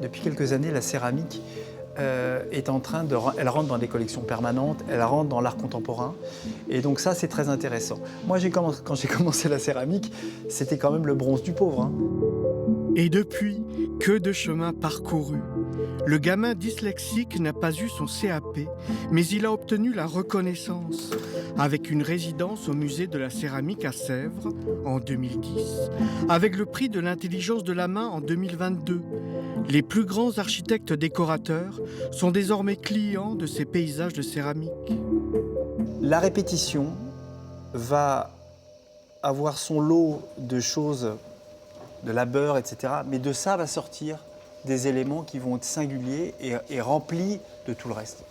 Depuis quelques années, la céramique est en train elle rentre dans des collections permanentes, elle rentre dans l'art contemporain. Et donc ça, c'est très intéressant. Moi, quand j'ai commencé la céramique, c'était quand même le bronze du pauvre, hein. Et depuis, que de chemin parcouru. Le gamin dyslexique n'a pas eu son CAP, mais il a obtenu la reconnaissance avec une résidence au musée de la céramique à Sèvres en 2010, avec le prix de l'intelligence de la main en 2022. Les plus grands architectes décorateurs sont désormais clients de ces paysages de céramique. La répétition va avoir son lot de choses, de labeur, etc. Mais de ça va sortir des éléments qui vont être singuliers et remplis de tout le reste.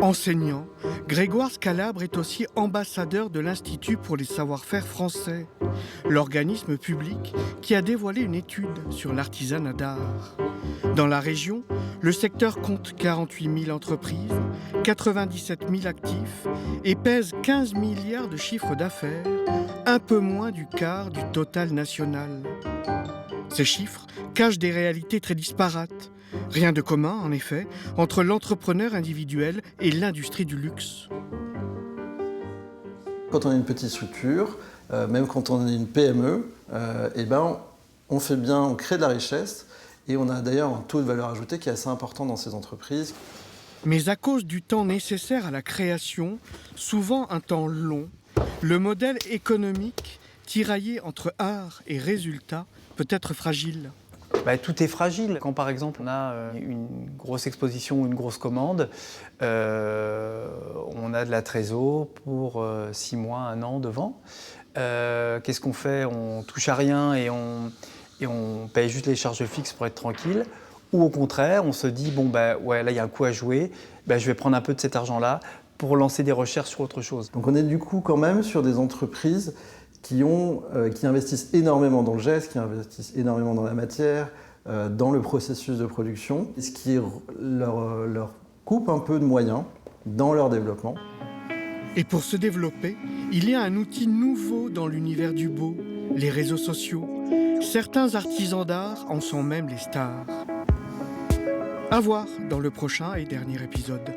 Enseignant, Grégoire Scalabre est aussi ambassadeur de l'Institut pour les savoir-faire français, l'organisme public qui a dévoilé une étude sur l'artisanat d'art. Dans la région, le secteur compte 48 000 entreprises, 97 000 actifs et pèse 15 milliards de chiffre d'affaires, un peu moins du quart du total national. Ces chiffres cachent des réalités très disparates. Rien de commun, en effet, entre l'entrepreneur individuel et l'industrie du luxe. Quand on est une petite structure, même quand on est une PME, on fait bien, on crée de la richesse et on a d'ailleurs un taux de valeur ajoutée qui est assez important dans ces entreprises. Mais à cause du temps nécessaire à la création, souvent un temps long, le modèle économique, tiraillé entre art et résultat, peut être fragile. Tout est fragile. Quand par exemple on a une grosse exposition ou une grosse commande, on a de la trésor pour 6 mois, 1 an devant. Qu'est-ce qu'on fait? On touche à rien et on paye juste les charges fixes pour être tranquille. Ou au contraire, on se dit, là il y a un coup à jouer, je vais prendre un peu de cet argent-là pour lancer des recherches sur autre chose. Donc on est du coup quand même sur des entreprises qui investissent énormément dans le geste, qui investissent énormément dans la matière, dans le processus de production, ce qui leur coupe un peu de moyens dans leur développement. Et pour se développer, il y a un outil nouveau dans l'univers du beau, les réseaux sociaux. Certains artisans d'art en sont même les stars. À voir dans le prochain et dernier épisode.